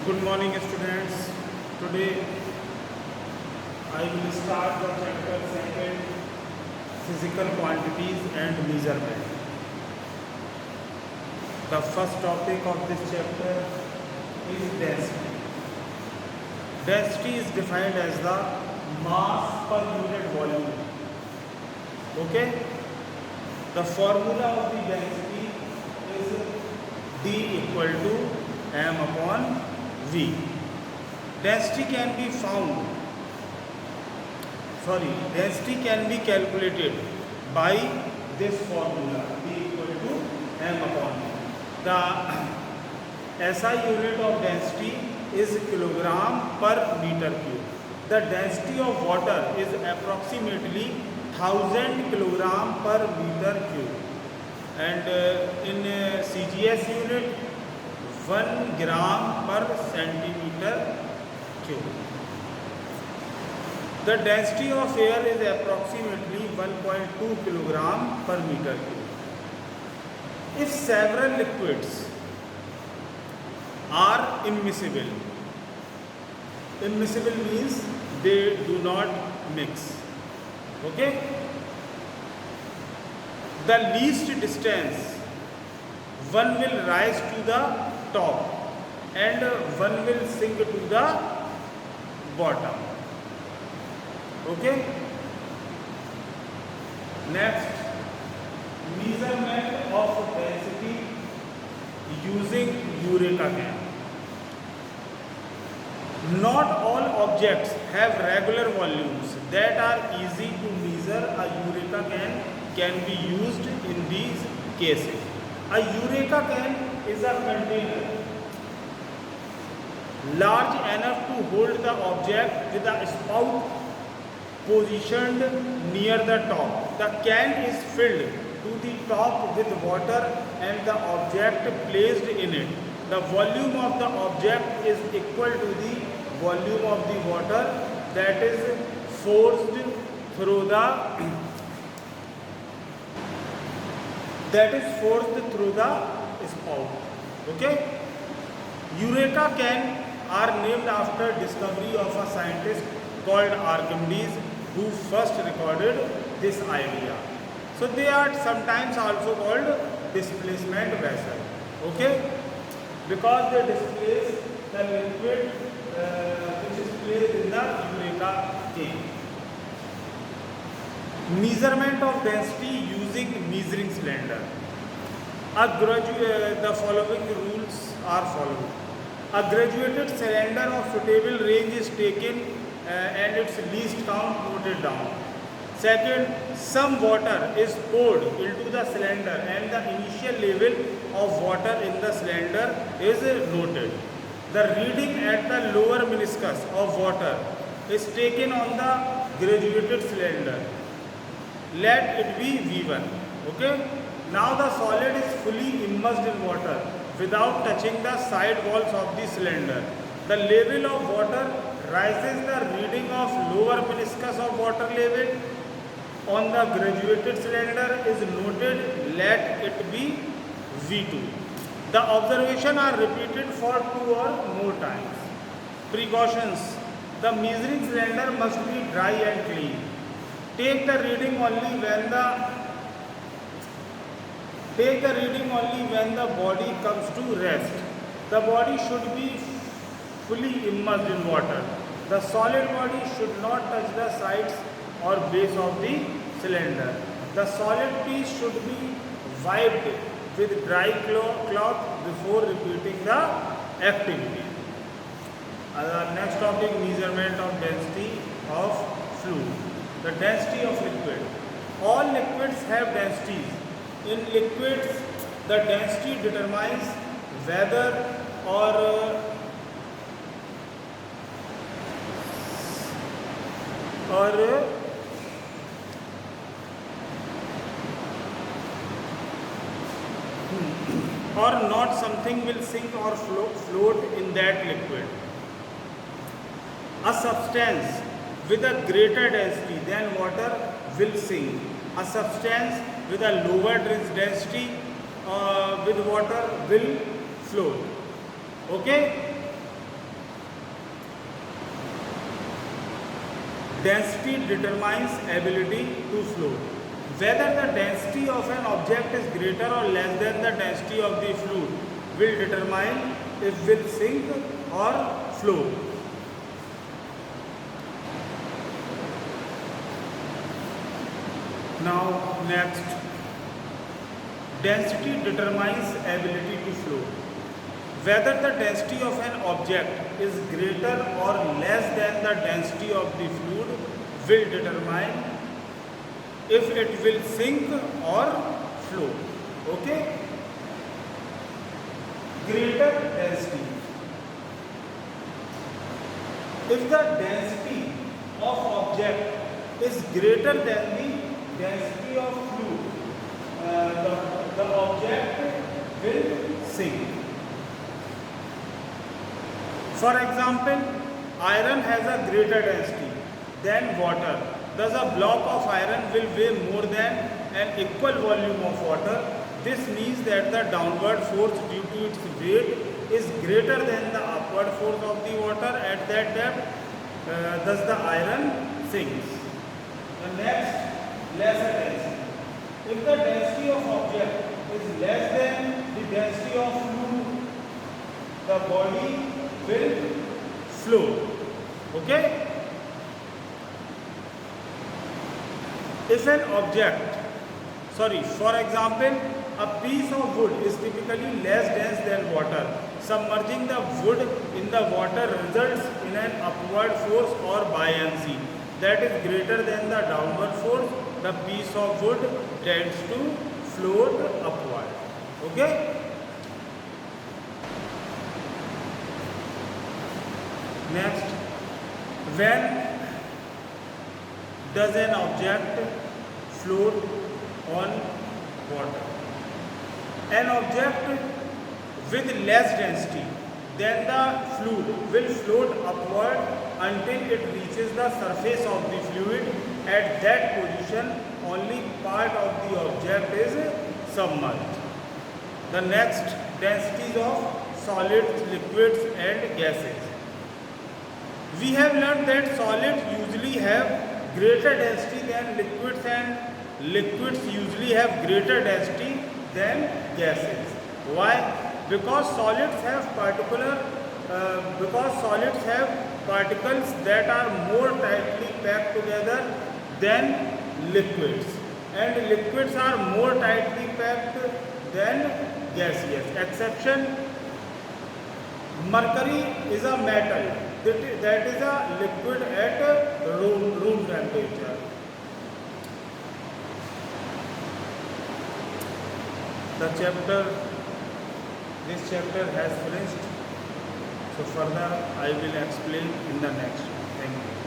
Good morning, students. Today I will start the chapter second, physical quantities and measurement. The first topic of this chapter is density. Density is defined as the mass per unit volume. Okay? The formula of the density is D equal to m upon V. Density can be calculated by this formula D equal to m upon V. The SI unit of density is kilogram per meter cube. The density of water is approximately 1000 kilogram per meter cube, and in CGS unit 1 gram per centimeter cube. The density of air is approximately 1.2 kilogram per meter cube. If several liquids are immiscible means they do not mix. Okay? The least distance one will rise to the top and one will sink to the bottom. Okay? Next, measurement of density using Eureka can. Not all objects have regular volumes that are easy to measure. A Eureka can be used in these cases. A Eureka can is a container large enough to hold the object with a spout positioned near the top. The can is filled to the top with water and the object placed in it. The volume of the object is equal to the volume of the water that is forced through the spout. Okay? Eureka can are named after discovery of a scientist called Archimedes, who first recorded this idea. So they are sometimes also called displacement vessel. Okay? Because they displace the liquid which is placed in the Eureka can. Measurement of density using measuring cylinder. The following rules are followed. A graduated cylinder of suitable range is taken and its least count noted down. Second, some water is poured into the cylinder and the initial level of water in the cylinder is noted. The reading at the lower meniscus of water is taken on the graduated cylinder. Let it be V1. Okay? Now the solid is fully immersed in water without touching the side walls of the cylinder. The level of water rises. The reading of lower meniscus of water level on the graduated cylinder is noted. Let it be V2. The observations are repeated for 2 or more times. Precautions. The measuring cylinder must be dry and clean. Take the reading only when the body comes to rest. The body should be fully immersed in water. The solid body should not touch the sides or base of the cylinder. The solid piece should be wiped with dry cloth before repeating the activity. Next topic, measurement of density of fluid. The density of liquid. All liquids have densities. In liquids, the density determines whether or not something will sink or float in that liquid. A substance with a greater density than water will sink. A substance with a lower density with water will float. Okay? Density determines ability to flow. Whether the density of an object is greater or less than the density of the fluid will determine if it will sink or flow. Now next, density determines ability to flow. Whether the density of an object is greater or less than the density of the fluid will determine if it will sink or flow. Okay? Greater density. If the density of object is greater than the density of fluid, the object will sink. For example, iron has a greater density than water. Thus, a block of iron will weigh more than an equal volume of water. This means that the downward force due to its weight is greater than the upward force of the water at that depth. Thus, the iron sinks. The next, lesser density. If the density of object is less than the density of fluid, the body will flow. Okay? If an object, for example, a piece of wood is typically less dense than water. Submerging the wood in the water results in an upward force or buoyancy that is greater than the downward force. The piece of wood tends to float upward. Okay? Next, when does an object float on water? An object with less density than the fluid will float upward until it reaches the surface of the fluid. At that position, only part of the object is submerged. The next, densities of solids, liquids and gases. We have learned that solids usually have greater density than liquids and liquids usually have greater density than gases. Why? Because solids have particles that are more tightly packed together than liquids, and liquids are more tightly packed than gaseous. Exception: mercury is a metal that is a liquid at room temperature. This chapter has finished. So further I will explain in the next. Thank you.